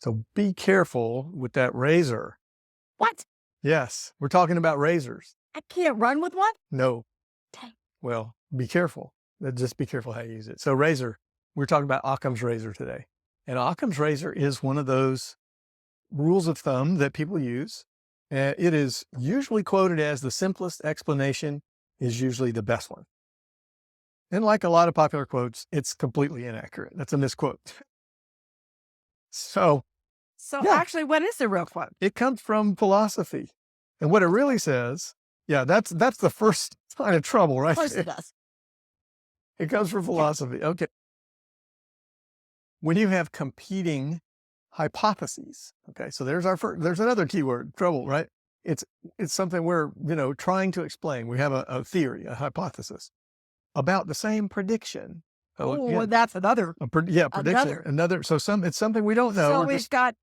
So be careful with that razor. What? Yes, we're talking about razors. I can't run with one? No. Dang. Well, be careful. Just be careful how you use it. So razor, we're talking about Occam's razor today. And Occam's razor is one of those rules of thumb that people use. It is usually quoted as the simplest explanation is usually the best one. And like a lot of popular quotes, it's completely inaccurate. That's a misquote. So yeah, Actually, what is the real quote? it comes from philosophy. And what it really says, yeah, that's the first sign of trouble, right? Of course it there. does. It comes from philosophy. Okay. When you have competing hypotheses, okay, so there's another keyword, trouble, right? It's something we're, trying to explain. We have a theory, a hypothesis about the same prediction. Oh, that's another. Prediction. So it's something we don't know. So we've got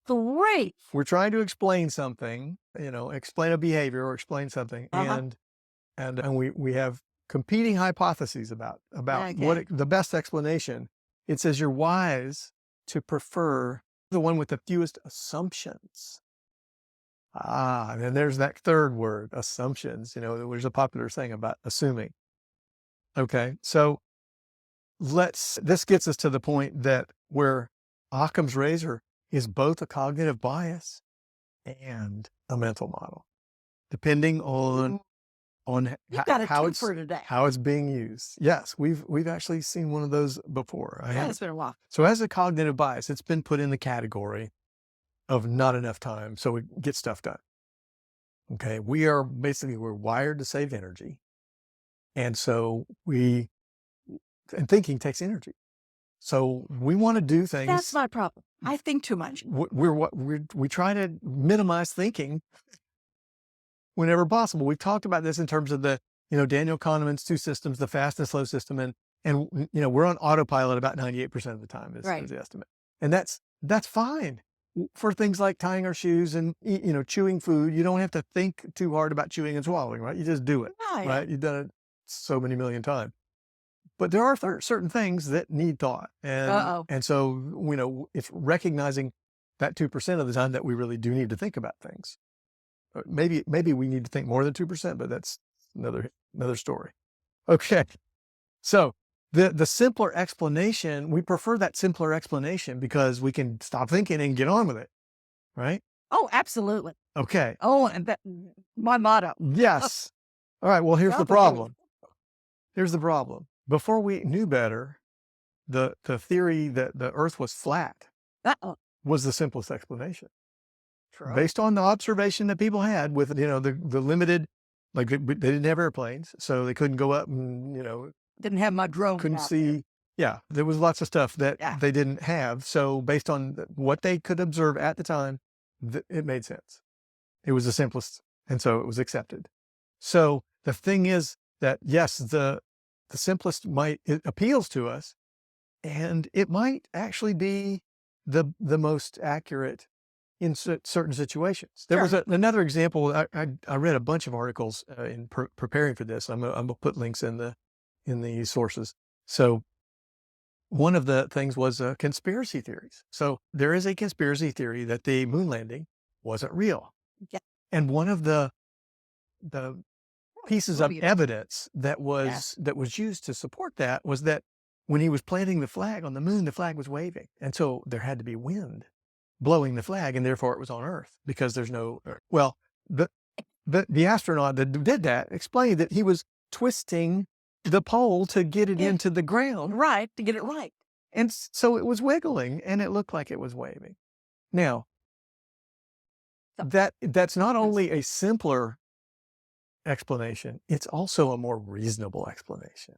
three. We're trying to explain something, explain a behavior or explain something, and we have competing hypotheses about Okay. the best explanation. It says you're wise to prefer the one with the fewest assumptions. And then there's that third word, assumptions. There's a popular saying about assuming. Okay, so this gets us to the point that where Occam's razor is both a cognitive bias and a mental model, depending on You've got a how it's being used. Yes, we've actually seen one of those before. It's been a while. So as a cognitive bias, it's been put in the category of not enough time, so we get stuff done. Okay, we're wired to save energy, and so thinking takes energy. So we want to do things. That's my problem. I think too much. We try to minimize thinking whenever possible. We've talked about this in terms of the, Daniel Kahneman's two systems, the fast and slow system. And we're on autopilot about 98% of the time is the estimate. And that's fine for things like tying our shoes and, chewing food. You don't have to think too hard about chewing and swallowing, right? You just do it, right? You've done it so many million times. But there are certain things that need thought. And so, it's recognizing that 2% of the time that we really do need to think about things. Maybe we need to think more than 2%, but that's another story. Okay. So the simpler explanation, we prefer that simpler explanation because we can stop thinking and get on with it. Right? Oh, absolutely. Okay. Oh, and my motto. Yes. All right. Well, here's the problem. Before we knew better, the theory that the earth was flat was the simplest explanation. True. Based on the observation that people had with, the limited, like they didn't have airplanes, so they couldn't go up and, didn't have my drone. Couldn't see. Yeah, there was lots of stuff that they didn't have. So based on what they could observe at the time, it made sense. It was the simplest, and so it was accepted. So the thing is that, yes, the simplest it appeals to us, and it might actually be the most accurate in certain situations. There was another example. I read a bunch of articles in preparing for this. I'm gonna put links in the sources. So one of the things was conspiracy theories. So there is a conspiracy theory that the moon landing wasn't real. Yeah. And one of the pieces of evidence that was used to support that was that when he was planting the flag on the moon, the flag was waving. And so there had to be wind blowing the flag, and therefore it was on Earth because there's no Earth. Well, the astronaut that did that explained that he was twisting the pole to get it into the ground. Right, to get it right. And so it was wiggling, and it looked like it was waving. Now, that's not only a simpler explanation, it's also a more reasonable explanation.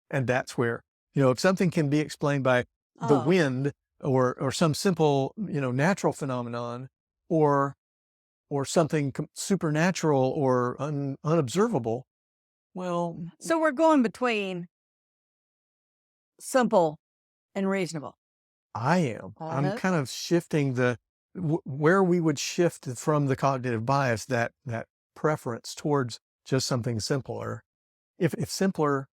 And that's where, if something can be explained by the wind or some simple, natural phenomenon or something supernatural or unobservable, well. So we're going between simple and reasonable. I am. I'm kind of shifting where we would shift from the cognitive bias, that preference towards just something simpler. If simpler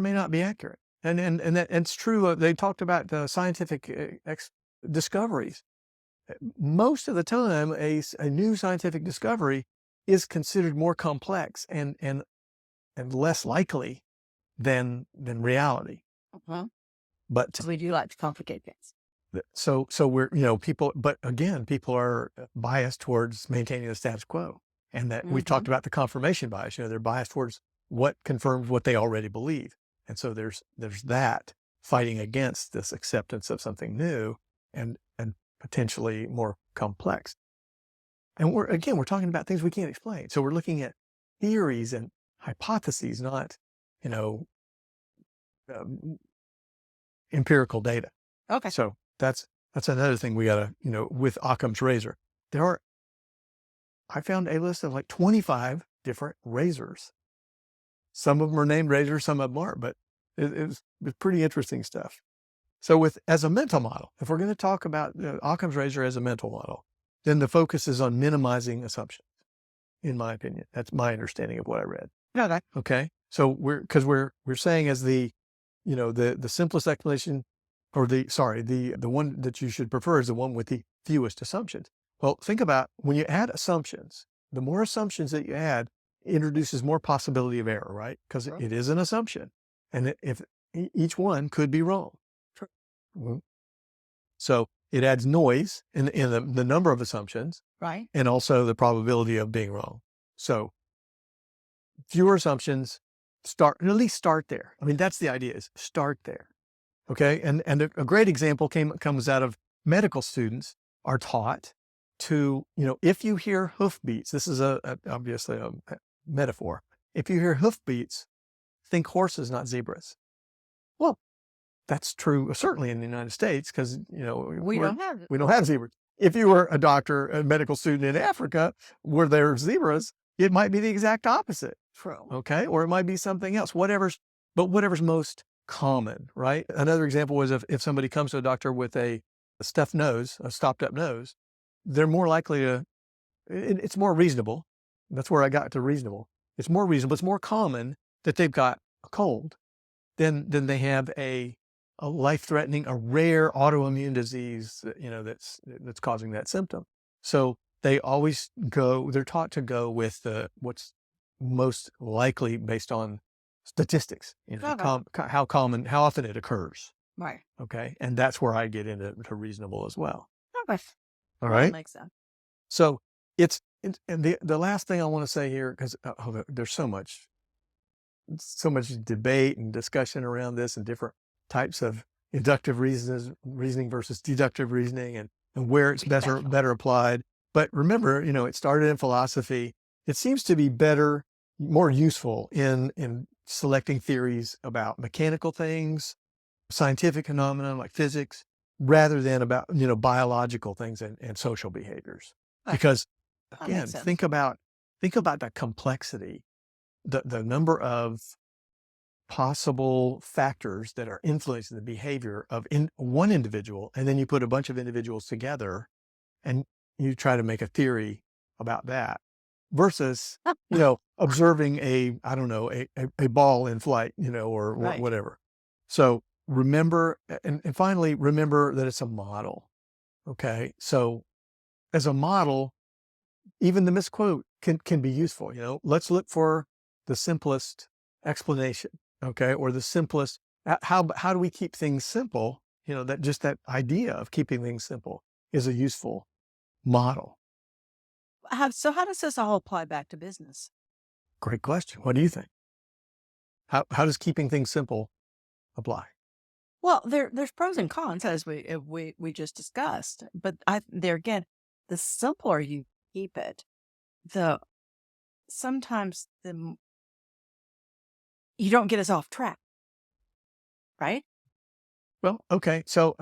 may not be accurate. And it's true. They talked about the scientific discoveries. most of the time, a new scientific discovery is considered more complex and less likely than reality. Uh-huh. But 'Cause we do like to complicate things. so we're, people, but again, people are biased towards maintaining the status quo. And that we've Mm-hmm. talked about the confirmation bias, they're biased towards what confirms what they already believe. And so there's that fighting against this acceptance of something new and potentially more complex. And we're talking about things we can't explain. So we're looking at theories and hypotheses, not, you know, um, empirical data. Okay. So that's another thing we gotta, with Occam's razor. There are I found a list of like 25 different razors. Some of them are named razors, some of them aren't, but it's pretty interesting stuff. So as a mental model, if we're going to talk about Occam's razor as a mental model, then the focus is on minimizing assumptions, in my opinion. That's my understanding of what I read. Okay. Okay. So we're saying as the simplest explanation, or the one that you should prefer is the one with the fewest assumptions. Well, think about when you add assumptions, the more assumptions that you add introduces more possibility of error, right? Because True. it is an assumption. And if each one could be wrong. True. Mhm. So it adds noise in the number of assumptions Right. and also the probability of being wrong. So fewer assumptions, at least start there. I mean, that's the idea, is start there. Okay. And a great example comes out of medical students are taught to, if you hoof hoofbeats, this is obviously a metaphor. If you hear hoofbeats, think horses, not zebras. Well, that's true, certainly in the United States, because, We don't have it. we don't have zebras. If you were a doctor, a medical student in Africa where there are zebras, it might be the exact opposite. True. Okay. Or it might be something else, whatever's most common, right? Another example was if somebody comes to a doctor with a stuffed nose, a stopped up nose, they're more likely it's more reasonable. That's where I got to reasonable. It's more reasonable. It's more common that they've got a cold than they have a life-threatening, a rare autoimmune disease, that's causing that symptom. So they're taught to go with what's most likely based on statistics, Okay. how common, how often it occurs. Right. Okay. And that's where I get into reasonable as well. Okay. All Well, that right. makes sense. So and the last thing I want to say here, because there's so much debate and discussion around this and different types of inductive reasoning versus deductive reasoning and where it's better applied. But remember, it started in philosophy. It seems to be more useful in selecting theories about mechanical things, scientific phenomena like physics, rather than about, biological things and social behaviors. Okay. Because That again, makes sense. think about the complexity, the number of possible factors that are influencing the behavior of one individual, and then you put a bunch of individuals together and you try to make a theory about that versus, observing I don't know, a ball in flight, or Right. whatever. So remember, and finally, remember that it's a model. Okay. So as a model, even the misquote can be useful. Let's look for the simplest explanation. Okay. Or the simplest, how do we keep things simple? That idea of keeping things simple is a useful model. How does this all apply back to business? Great question. What do you think? How does keeping things simple apply? Well, there's pros and cons as we just discussed, but there again, the simpler you keep it, the sometimes you don't get us off track, right? Well, okay. So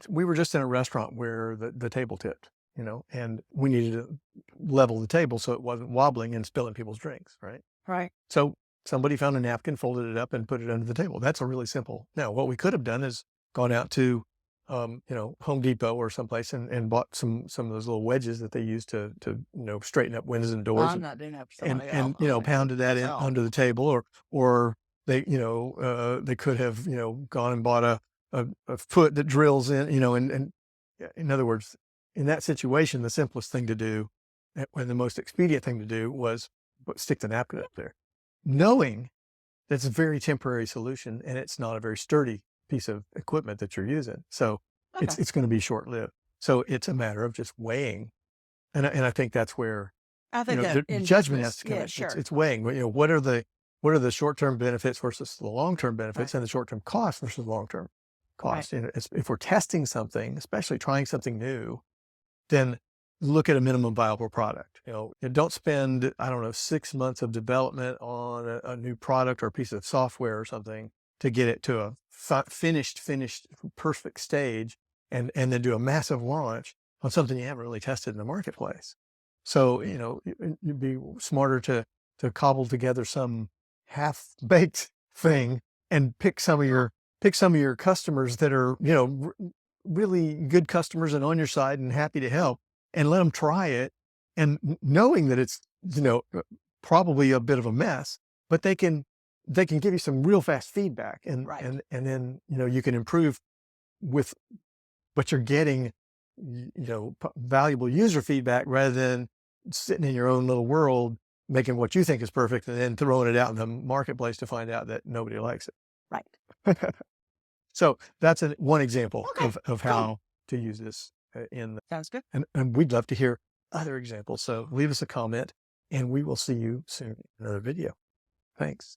we were just in a restaurant where the table tipped, and we needed to level the table so it wasn't wobbling and spilling people's drinks, right? Right. So somebody found a napkin, folded it up, and put it under the table. That's a really simple. Now, what we could have done is gone out to, Home Depot or someplace and bought some of those little wedges that they use to straighten up windows and doors, I'm not doing that for and somebody else. pounded that in myself. under the table, or they could have gone and bought a foot that drills in, and in other words, in that situation, the simplest thing to do and the most expedient thing to do was stick the napkin up there, knowing that's a very temporary solution and it's not a very sturdy piece of equipment that you're using. So Okay. it's going to be short lived. So it's a matter of just weighing. And I think that's where, I think that the in judgment has business, to come yeah, in. sure. It's weighing, what are the short-term benefits versus the long-term benefits Right. and the short-term cost versus long-term Right. cost. If we're testing something, especially trying something new, then look at a minimum viable product. And don't spend, I don't know, 6 months of development on a new product or a piece of software or something to get it to a finished, perfect stage, and then do a massive launch on something you haven't really tested in the marketplace. So, you'd be smarter to cobble together some half-baked thing and pick some of your customers that are, really good customers and on your side and happy to help, and let them try it, and knowing that it's, probably a bit of a mess, but they can give you some real fast feedback, and Right. then, you can improve with what you're getting, valuable user feedback rather than sitting in your own little world making what you think is perfect and then throwing it out in the marketplace to find out that nobody likes Right. it. So that's one example Okay. of Cool. how to use this, Sounds good. and we'd love to hear other examples. So leave us a comment and we will see you soon in another video. Thanks.